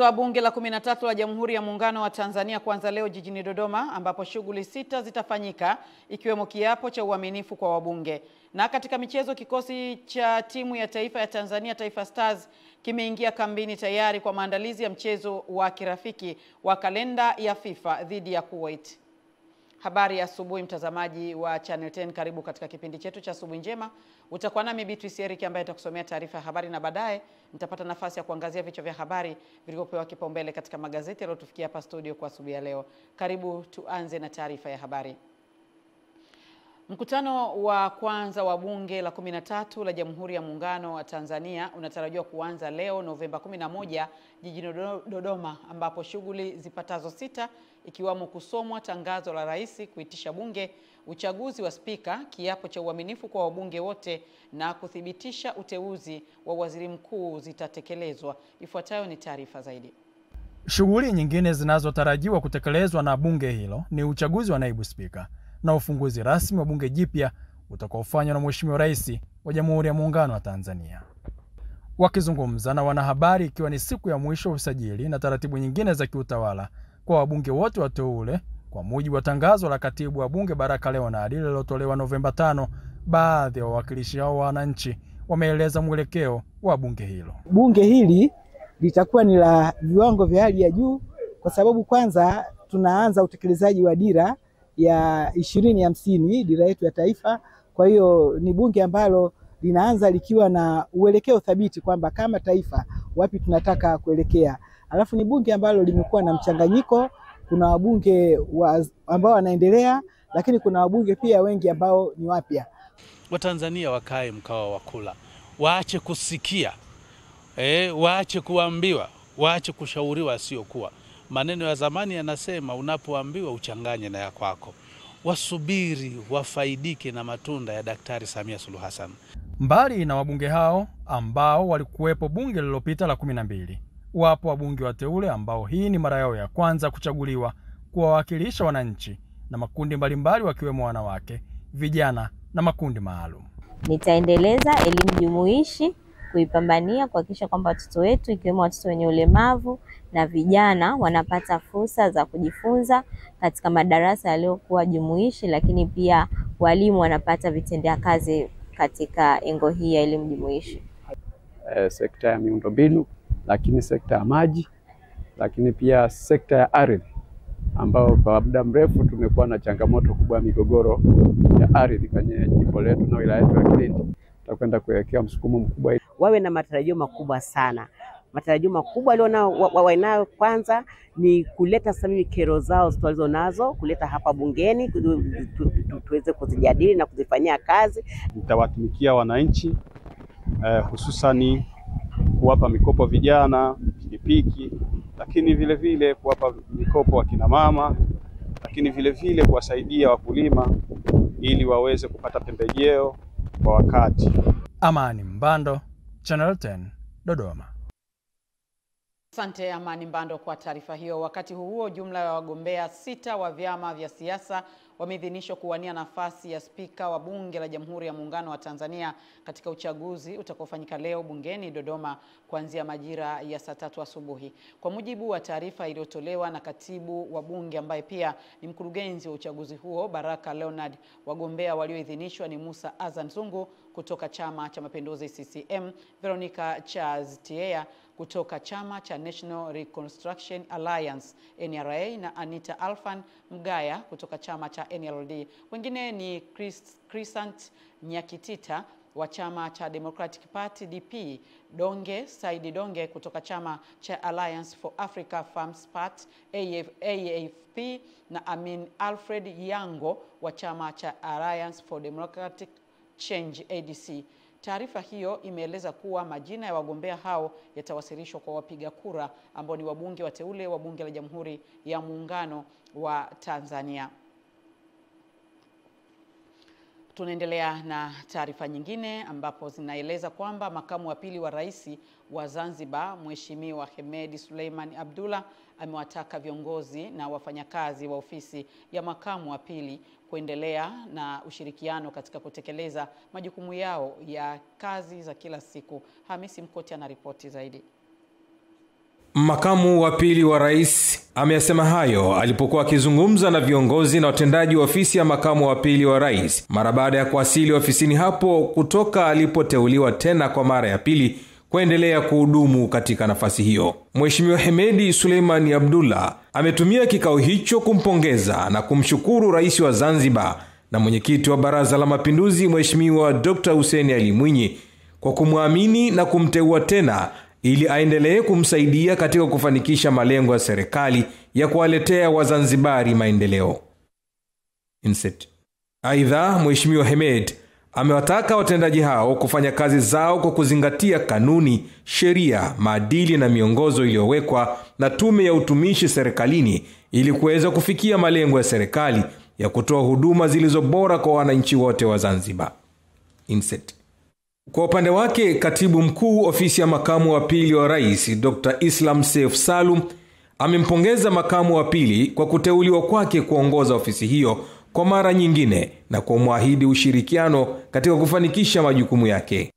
Mwanzo wa bunge la 13 la Jamhuri ya Muungano wa Tanzania kuanza leo jijini Dodoma, ambapo shughuli 6 zitafanyika ikiwemo kiapo cha uaminifu kwa wabunge. Na katika michezo, kikosi cha timu ya taifa ya Tanzania Taifa Stars kimeingia kambini tayari kwa maandalizi ya mchezo wa kirafiki wa kalenda ya FIFA dhidi ya Kuwait. Habari ya asubuhi mtazamaji wa Channel 10, karibu katika kipindi chetu cha asubuhi njema. Utakuwa nami Beatrice Eric ambaye atakusomea taarifa ya habari, na baadaye nitapata nafasi ya kuangazia vichwa vya habari vilivyopewa kipaumbele katika magazeti yaliyotufikia hapa studio kwa asubuhi ya leo. Karibu tuanze na taarifa ya habari. Mkutano wa kwanza wa bunge la 13 la Jamhuri ya Muungano wa Tanzania unatarajiwa kuanza leo Novemba 11 jijini Dodoma, ambapo shughuli zipatazo 6 ikiwamo kusomwa tangazo la rais kuitisha bunge, uchaguzi wa spika, kiapo cha uaminifu kwa wabunge wote na kuthibitisha uteuzi wa waziri mkuu zitatekelezwa. Ifuatayo ni taarifa zaidi. Shughuli nyingine zinazotarajiwa kutekelezwa na bunge hilo ni uchaguzi wa naibu spika na ufunguzi rasmi wa bunge jipya utakaofanywa na Mheshimiwa Rais wa Jamhuri ya Muungano wa Tanzania. Wakizungumza na wanahabari ikiwa ni siku ya mwisho wa usajili na taratibu nyingine za kiutawala kwa wabunge wote wateule, kwa mujibu wa tangazo la katibu wa bunge Baraka Leonard lililotolewa Novemba 5, baadhi ya wawakilishi hao wa wananchi wameeleza mwelekeo wa bunge hilo. Bunge hili litakuwa ni la viwango vya hali ya juu, kwa sababu kwanza tunaanza utekelezaji wa dira ya 2050, dira yetu ya taifa. Kwa hiyo ni bunge ambalo linaanza likiwa na uelekeo thabiti kwamba kama taifa wapi tunataka kuelekea. Alafu ni bunge ambalo limekuwa na mchanganyiko, kuna wabunge ambao wanaendelea, lakini kuna wabunge pia wengi ambao ni wapya. Watanzania wakae mkao wa kula, waache kusikia, waache kuambiwa, waache kushauriwa asiokuwa. Maneno ya zamani yanasema unapoambiwa uchanganye na ya kwako. Wasubiri wafaidike na matunda ya Daktari Samia Suluhu Hassan. Mbali na wabunge hao ambao walikuwepo bunge lililopita la 12, wapo wabunge wateule ambao hii ni mara yao ya kwanza kuchaguliwa kuwawakilisha wananchi na makundi mbalimbali wakiwemo wanawake, vijana na makundi maalum. Nitaendeleza elimu jumuishi, kuipambania kuhakikisha kwamba watoto wetu ikiwemo watoto wenye ulemavu na vijana wanapata fursa za kujifunza katika madarasa yaliyokuwa jumuishi, lakini pia walimu wanapata vitendea kazi katika engo hii ya elimu jumuishi. Sekta ya miundombinu, lakini sekta ya maji, lakini pia sekta ya ardhi, ambao kwa muda mrefu tumekuwa na changamoto kubwa ya migogoro ya ardhi kwenye jimbo letu na wilaya yetu ya Kilindi. Tutakwenda kuwekea msukumo mkubwa. Wawe na matarajio makubwa sana. Matarajio makubwa wanayo kwanza ni kuleta sami kero zao tulizo nazo, kuleta hapa bungeni tuweze kuzijadili na kuzifanyia kazi. Nitawatumikia wananchi, hususani kuwapa mikopo vijana, pikipiki, lakini vile vile kuwapa mikopo wakina mama, lakini vile vile kuwasaidia wakulima ili waweze kupata pembejeo kwa wakati. Amani Mbando, Channel 10, Dodoma. Asante Amani Mbando kwa taarifa hiyo. Wakati huo, jumla ya wagombea 6 wa vyama vya siasa wameidhinishwa kuwania nafasi ya spika wa bunge la Jamhuri ya Muungano wa Tanzania katika uchaguzi utakaofanyika leo bungeni Dodoma kuanzia majira ya saa 3 asubuhi. Kwa mujibu wa taarifa iliyotolewa na katibu wa bunge ambaye pia ni mkurugenzi wa uchaguzi huo Baraka Leonard, wagombea walioidhinishwa ni Musa Azan Zungu kutoka Chama cha Mapinduzi CCM, Veronica Charles Tiea kutoka Chama cha National Reconstruction Alliance NRA na Anita Alfan Mgaya kutoka Chama cha NLD. Wengine ni Crescent Nyakitita wa Chama cha Democratic Party DP, Donge Saidi Donge kutoka Chama cha Alliance for Africa Farmers Party AFP na Amin Alfred Yango wa Chama cha Alliance for Democratic Change ADC. Taarifa hiyo imeeleza kuwa majina ya wagombea hao yatawasilishwa kwa wapiga kura ambao ni wabunge wateule wa bunge la Jamhuri ya Muungano wa Tanzania. Tunaendelea na taarifa nyingine ambapo zinaeleza kwamba makamu wa pili wa rais wa Zanzibar Mheshimiwa Hemed Suleiman Abdullah amewataka viongozi na wafanyakazi wa ofisi ya makamu wa pili kuendelea na ushirikiano katika kutekeleza majukumu yao ya kazi za kila siku. Hamisi Mkoti ana ripoti zaidi. Makamu wa pili wa rais ameyasema hayo alipokuwa akizungumza na viongozi na watendaji wa ofisi ya makamu wa pili wa rais mara baada ya kuwasili ofisini hapo kutoka alipoteuliwa tena kwa mara ya pili kuendelea kuhudumu katika nafasi hiyo. Mheshimiwa Hemedi Suleiman Abdullah ametumia kikao hicho kumpongeza na kumshukuru rais wa Zanzibar na mwenyekiti wa Baraza la Mapinduzi Mheshimiwa Dr. Hussein Ali Mwinyi kwa kumwamini na kumteua tena ili aendelee kumsaidia katika kufanikisha malengo ya serikali ya kuwaletea Wazanzibari maendeleo. Aidha, Mheshimiwa Hemed amewataka watendaji hao kufanya kazi zao kwa kuzingatia kanuni, sheria, maadili na miongozo iliyowekwa na Tume ya Utumishi Serikalini ili kuweza kufikia malengo ya serikali ya kutoa huduma zilizo bora kwa wananchi wote wa Zanzibar. Kwa upande wake, katibu mkuu ofisi ya makamu wa pili wa rais Dr. Islam Seif Salum amempongeza makamu wa pili kwa kuteuliwa kwake kuongoza ofisi hiyo kwa mara nyingine na kumwahidi ushirikiano katika kufanikisha majukumu yake.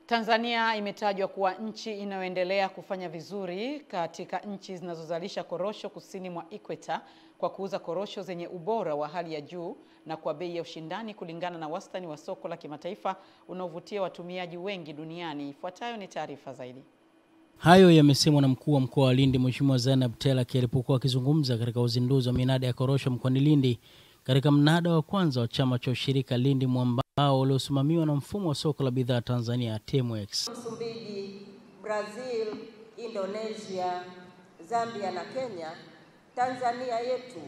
Tanzania imetajwa kuwa nchi inayoendelea kufanya vizuri katika nchi zinazozalisha korosho kusini mwa Ikweta kwa kuuza korosho zenye ubora wa hali ya juu na kwa bei ya ushindani kulingana na wastani wa soko la kimataifa unaovutia watumiaji wengi duniani. Ifuatayo ni taarifa zaidi. Hayo yamesemwa na mkuu wa mkoa wa Lindi Mheshimiwa Zainab Telaki alipokuwa akizungumza katika uzinduzi wa minada ya korosho mkoani Lindi katika mnada wa kwanza wa chama cha ushirika Lindi Mwambao uliosimamiwa na mfumo wa soko la bidhaa Tanzania TMX. Msumbiji, Brazil, Indonesia, Zambia na Kenya, Tanzania yetu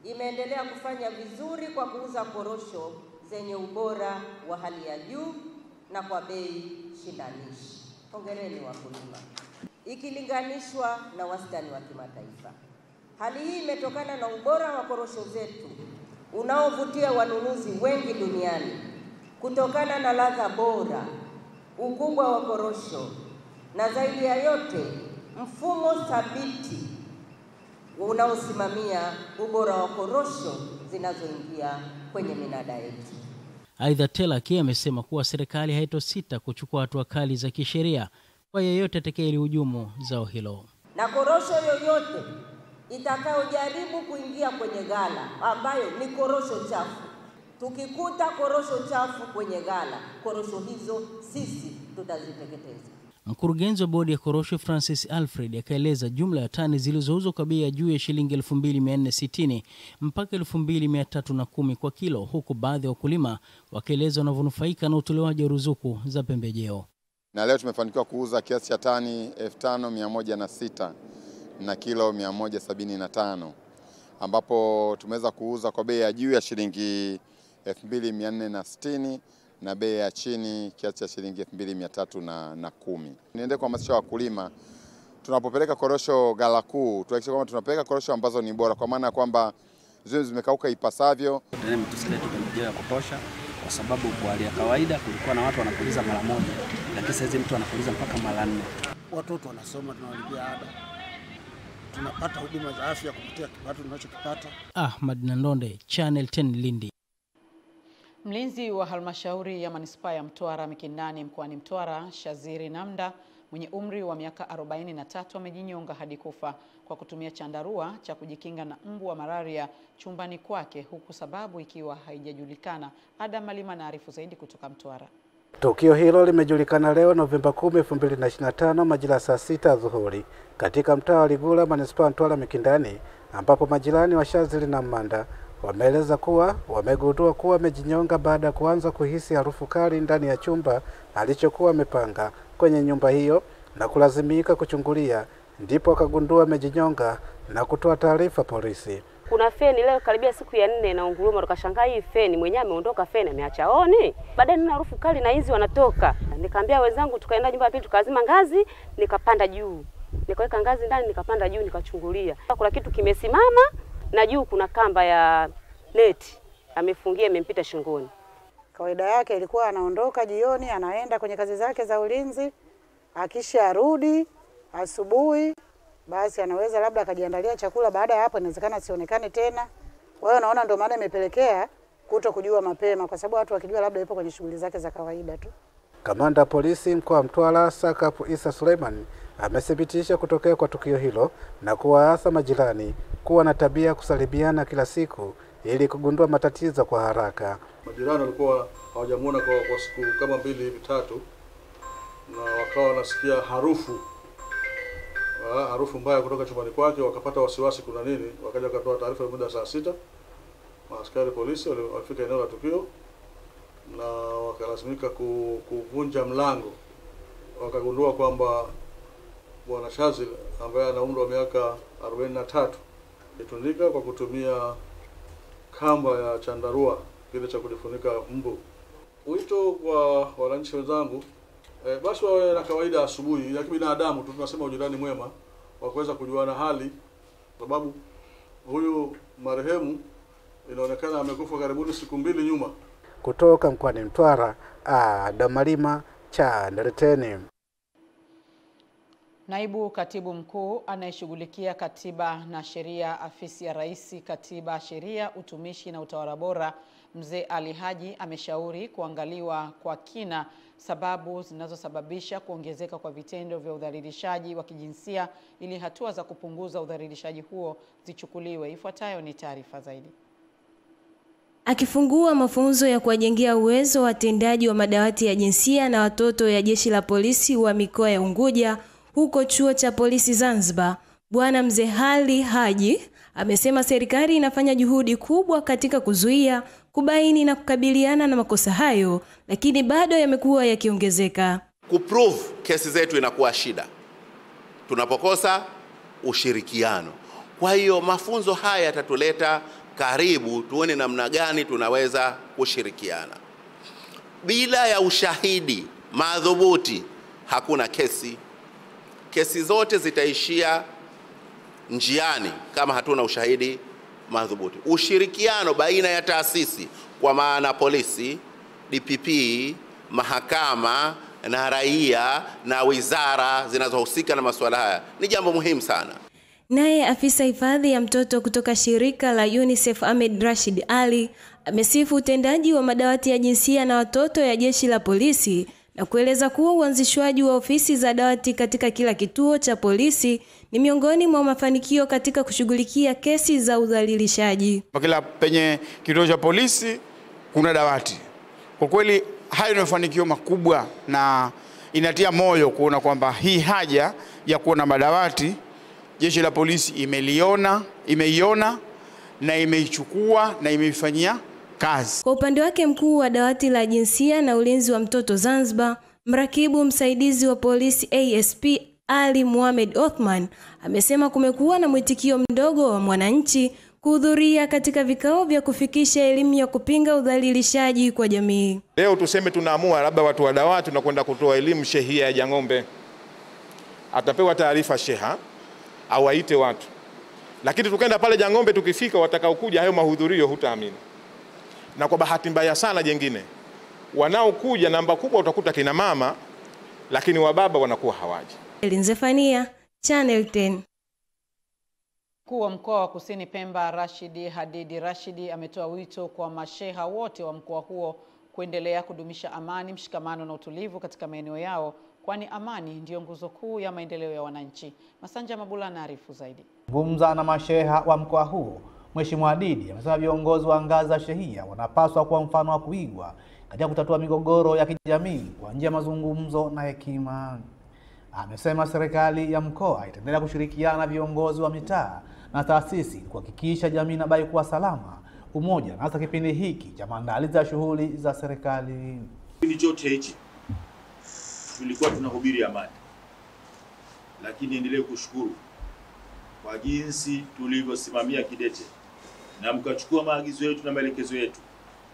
imeendelea kufanya vizuri kwa kuuza korosho zenye ubora wa hali ya juu na kwa bei shindanishi. Hongereni wakulima. Ikilinganishwa na wastani wa kimataifa. Hali hii imetokana na ubora wa korosho zetu unaovutia wanunuzi wengi duniani kutokana na ladha bora, ukubwa wa korosho na zaidi ya yote mfumo thabiti unaosimamia ubora wa korosho zinazoingia kwenye minada yetu. Aidha, Telaki amesema kuwa serikali haitosita kuchukua hatua kali za kisheria kwa yeyote atakayelihujumu zao hilo. Na korosho yoyote itakayojaribu kuingia kwenye ghala ambayo ni korosho chafu, tukikuta korosho chafu kwenye ghala, korosho hizo sisi tutaziteketeza. Mkurugenzi wa bodi ya korosho Francis Alfred akaeleza jumla ya tani zilizouzwa kwa bei ya juu ya shilingi 2460 mpaka 2310 kwa kilo, huku baadhi ya wakulima wakieleza wanavyonufaika na utolewaji wa ruzuku za pembejeo. Na leo tumefanikiwa kuuza kiasi cha tani 5106 na kilo 175, ambapo tumeweza kuuza kwa bei ya juu ya shilingi 2460 na bei ya chini kiasi cha shilingi 2310. Niende kuhamasisha wakulima, tunapopeleka korosho ghala kuu tuhakikishe kwamba tunapeleka korosho ambazo ni bora, kwa maana kwamba zile zimekauka ipasavyo. Tusilete pembejeo ya kutosha, kwa sababu kwa hali ya kawaida kulikuwa na watu wanapuliza mara moja, lakini sasa mtu anapuliza mpaka mara 4. Watoto wanasoma, tunawalipia ada, tunapata huduma za afya kupitia kipato tunachokipata. Ahmad Nandonde, Channel 10 Lindi. Mlinzi wa halmashauri ya manispaa ya Mtwara Mikindani mkoani Mtwara, Shaziri Namda, mwenye umri wa miaka 43, amejinyonga hadi kufa kwa kutumia chandarua cha kujikinga na mbu wa malaria chumbani kwake, huku sababu ikiwa haijajulikana. Adam Malima anaarifu zaidi kutoka Mtwara. Tukio hilo limejulikana leo Novemba 10, 2025 majira saa 6 adhuhuri katika mtaa wa Ligula manispaa ya Mtwara Mikindani, ambapo majirani wa Shaziri Namda wameeleza kuwa wamegundua kuwa amejinyonga baada ya kuanza kuhisi harufu kali ndani ya chumba alichokuwa amepanga kwenye nyumba hiyo na kulazimika kuchungulia, ndipo akagundua amejinyonga na kutoa taarifa polisi. Kuna feni leo karibia siku ya 4 na unguruma, tukashangaa hii feni mwenyewe ameondoka, feni ameacha oni. Baadaye nina harufu kali na hizi wanatoka. Nikamwambia wenzangu, tukaenda nyumba ya pili, tukazima ngazi, nikapanda juu. Nikaweka ngazi ndani, nikapanda juu, nikachungulia. Kuna kitu kimesimama na juu kuna kamba ya neti amefungia, imempita shingoni. Kawaida yake ilikuwa anaondoka jioni, anaenda kwenye kazi zake za ulinzi, akisha arudi asubuhi basi anaweza labda akajiandalia chakula, baada ya hapo inawezekana sionekane tena. Kwa hiyo naona ndio maana imepelekea kuto kujua mapema, kwa sababu watu wakijua labda yupo kwenye shughuli zake za kawaida tu. Kamanda polisi mkoa wa Mtwara Sakapu Isa Suleiman amethibitisha kutokea kwa tukio hilo na kuwaasa majirani kuwa na tabia kusalimiana kila siku ili kugundua matatizo kwa haraka. Majirani walikuwa hawajamuona kwa siku kama 2 hivi 3, na wakawa wanasikia harufu mbaya kutoka chumbani kwake, wakapata wasiwasi kuna nini, wakaja wakatoa taarifa muda saa 6. Maaskari polisi walifika eneo la tukio na wakalazimika kuvunja mlango. Wakagundua kwamba Bwana Shazil ambaye ana umri wa miaka 43 alitundika kwa kutumia kamba ya chandarua kile cha kujifunika mbu. Wito kwa wananchi wenzangu, basi wawe na kawaida asubuhi ya kibinadamu, tunasema ujirani mwema, wa kuweza kujuana hali, sababu huyu marehemu inaonekana amekufa karibuni siku 2 nyuma. Kutoka mkoani Mtwara, Damalima Channel 10. Naibu Katibu Mkuu anayeshughulikia Katiba na Sheria, Afisi ya Rais, Katiba, Sheria, Utumishi na Utawala Bora, Mzee Ali Haji ameshauri kuangaliwa kwa kina sababu zinazosababisha kuongezeka kwa vitendo vya udhalilishaji wa kijinsia ili hatua za kupunguza udhalilishaji huo zichukuliwe. Ifuatayo ni taarifa zaidi. Akifungua mafunzo ya kuwajengea uwezo watendaji wa madawati ya jinsia na watoto ya Jeshi la Polisi wa mikoa ya Unguja huko Chuo cha Polisi Zanzibar, Bwana Mzee Ali Haji amesema serikali inafanya juhudi kubwa katika kuzuia, kubaini na kukabiliana na makosa hayo, lakini bado yamekuwa yakiongezeka. Kuprove kesi zetu inakuwa shida tunapokosa ushirikiano. Kwa hiyo mafunzo haya yatatuleta karibu, tuone namna gani tunaweza kushirikiana. Bila ya ushahidi madhubuti hakuna kesi. Kesi zote zitaishia njiani kama hatuna ushahidi madhubuti. Ushirikiano baina ya taasisi, kwa maana polisi, DPP, mahakama na raia na wizara zinazohusika na masuala haya ni jambo muhimu sana. Naye afisa hifadhi ya mtoto kutoka shirika la UNICEF Ahmed Rashid Ali amesifu utendaji wa madawati ya jinsia na watoto ya Jeshi la Polisi na kueleza kuwa uanzishwaji wa ofisi za dawati katika kila kituo cha polisi ni miongoni mwa mafanikio katika kushughulikia kesi za udhalilishaji. Kila penye kituo cha polisi kuna dawati. Kwa kweli hayo ni mafanikio makubwa na inatia moyo kuona kwamba hii haja ya kuona madawati Jeshi la Polisi imeiona na imeichukua na imeifanyia kazi. Kwa upande wake, mkuu wa dawati la jinsia na ulinzi wa mtoto Zanzibar, mrakibu msaidizi wa polisi ASP Ali Mohamed Othman amesema kumekuwa na mwitikio mdogo wa mwananchi kuhudhuria katika vikao vya kufikisha elimu ya kupinga udhalilishaji kwa jamii. Leo tuseme tunaamua labda watu wa dawati tunakwenda kutoa elimu shehia ya Jang'ombe. Atapewa taarifa sheha au aite watu. Lakini tukaenda pale Jang'ombe, tukifika watakaokuja hayo mahudhurio hutaamini. Na kwa bahati mbaya sana jengine, wanaokuja namba kubwa utakuta kina mama, lakini wababa wanakuwa hawaji. Elinzefania, Channel 10. Mkuu wa mkoa wa Kusini Pemba Rashidi Hadidi Rashidi ametoa wito kwa masheha wote wa mkoa huo kuendelea kudumisha amani, mshikamano na utulivu katika maeneo yao, kwani amani ndiyo nguzo kuu ya maendeleo ya wananchi. Masanja Mabula anaarifu zaidi. Gumza na masheha wa mkoa huo, Mheshimiwa Hadidi amesema viongozi wa ngazi za shehia wanapaswa kuwa mfano wa kuigwa katika kutatua migogoro ya kijamii kwa njia ya mazungumzo na hekima. Amesema serikali ya mkoa itaendelea kushirikiana na viongozi wa mitaa na taasisi kuhakikisha jamii inabaki kuwa salama, umoja na hasa kipindi hiki cha maandalizi ya shughuli za serikali. Kipindi chote hichi tulikuwa tunahubiri amani, lakini endelee kushukuru kwa jinsi tulivyosimamia kidete na mkachukua maagizo yetu na maelekezo yetu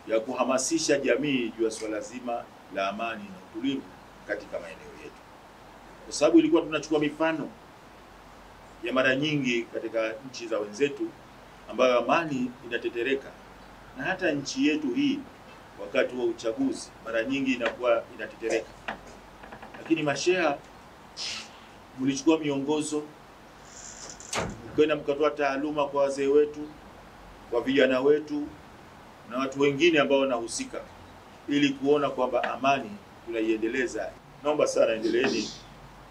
ya kuhamasisha jamii juu ya swala zima la amani na utulivu katika maeneo yetu. Kwa sababu ilikuwa tunachukua mifano ya mara nyingi katika nchi za wenzetu ambayo amani inatetereka, na hata nchi yetu hii wakati wa uchaguzi mara nyingi inakuwa inatetereka. Lakini masheha mlichukua miongozo, mkaenda mkatoa taaluma kwa wazee wetu, kwa vijana wetu na watu wengine ambao wanahusika, ili kuona kwamba amani tunaiendeleza. Naomba sana endeleeni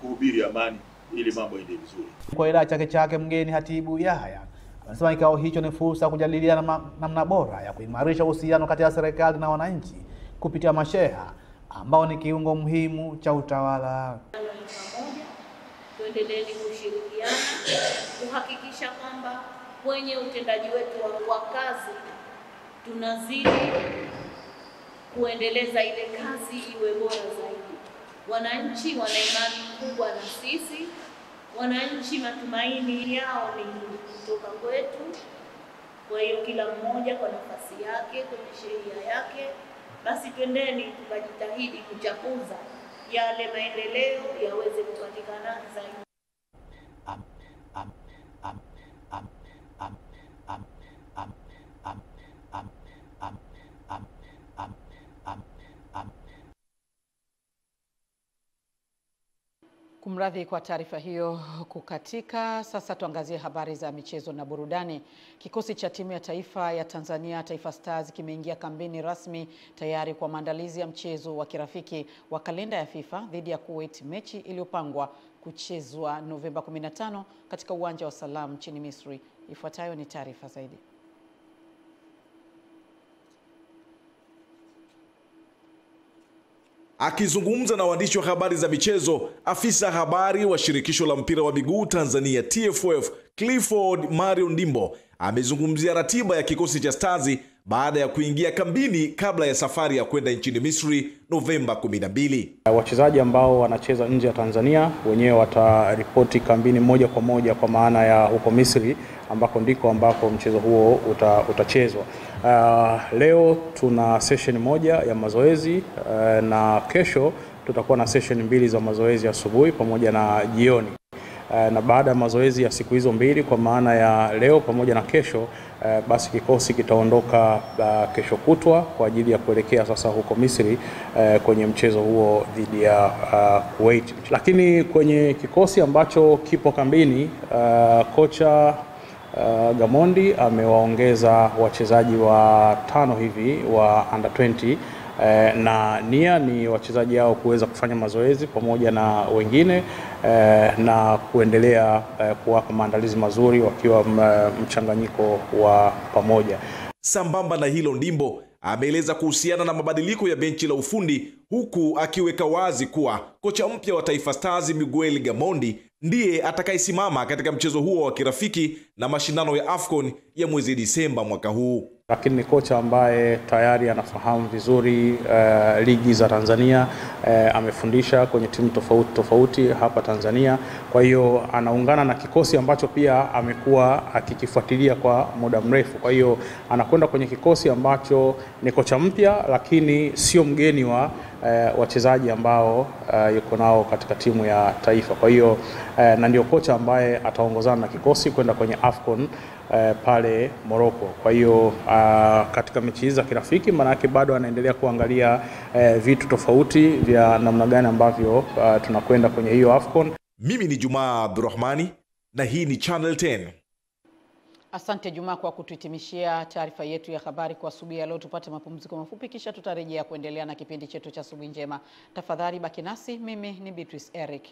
kuhubiri amani ili mambo yaende vizuri. Kwa ila Chake Chake mgeni Hatibu Yahya anasema kikao hicho ni fursa kujadiliana namna bora ya kuimarisha uhusiano kati ya serikali na wananchi kupitia masheha ambao ni kiungo muhimu cha utawala. Tuendeleeni kushirikiana kuhakikisha kwamba kwenye utendaji wetu wa kazi tunazidi kuendeleza ile kazi iwe bora zaidi. Wananchi wana imani kubwa na sisi. Wananchi matumaini yao ni kutoka kwetu. Kwa hiyo kila mmoja kwa nafasi yake, kwenye sheria yake, basi twendeni tukajitahidi kuchapuza yale maendeleo yaweze kupatikana zaidi. Kumradhi kwa taarifa hiyo kukatika. Sasa tuangazie habari za michezo na burudani. Kikosi cha timu ya taifa ya Tanzania Taifa Stars kimeingia kambini rasmi tayari kwa maandalizi ya mchezo wa kirafiki wa kalenda ya FIFA dhidi ya Kuwait, mechi iliyopangwa kuchezwa Novemba 15 katika uwanja wa Salam nchini Misri. Ifuatayo ni taarifa zaidi. Akizungumza na waandishi wa habari za michezo, afisa habari wa shirikisho la mpira wa miguu Tanzania TFF Clifford Mario Ndimbo amezungumzia ratiba ya kikosi cha Stars baada ya kuingia kambini kabla ya safari ya kwenda nchini Misri Novemba 12. Wachezaji ambao wanacheza nje ya Tanzania wenyewe wataripoti kambini moja kwa moja, kwa maana ya huko Misri ambako ndiko ambako mchezo huo utachezwa. Leo tuna session moja ya mazoezi na kesho tutakuwa na session mbili za mazoezi asubuhi pamoja na jioni. Na baada ya mazoezi ya siku hizo mbili, kwa maana ya leo pamoja na kesho, basi kikosi kitaondoka kesho kutwa kwa ajili ya kuelekea sasa huko Misri kwenye mchezo huo dhidi ya Kuwait. Lakini kwenye kikosi ambacho kipo kambini, kocha Gamondi amewaongeza wachezaji wa 5 hivi wa under 20 na nia ni wachezaji hao kuweza kufanya mazoezi pamoja na wengine na kuendelea kuwapa maandalizi mazuri wakiwa mchanganyiko wa pamoja. Sambamba na hilo, Ndimbo ameeleza kuhusiana na mabadiliko ya benchi la ufundi, huku akiweka wazi kuwa kocha mpya wa Taifa Stars Miguel Gamondi ndiye atakayesimama katika mchezo huo wa kirafiki na mashindano ya AFCON ya mwezi Disemba mwaka huu. Lakini ni kocha ambaye tayari anafahamu vizuri ligi za Tanzania, amefundisha kwenye timu tofauti hapa Tanzania. Kwa hiyo anaungana na kikosi ambacho pia amekuwa akikifuatilia kwa muda mrefu. Kwa hiyo anakwenda kwenye kikosi ambacho ni kocha mpya, lakini sio mgeni wa wachezaji ambao yuko nao katika timu ya taifa. Kwa hiyo na ndio kocha ambaye ataongozana na kikosi kwenda kwenye AFCON pale Morocco. Kwa hiyo katika mechi hizi za kirafiki, maana yake bado anaendelea kuangalia vitu tofauti vya namna gani ambavyo tunakwenda kwenye hiyo AFCON. Mimi ni Juma Abdurrahmani na hii ni Channel 10. Asante Juma kwa kutuhitimishia taarifa yetu ya habari kwa asubuhi ya leo. Tupate mapumziko mafupi kisha tutarejea kuendelea na kipindi chetu cha asubuhi njema. Tafadhali baki nasi. Mimi ni Beatrice Eric.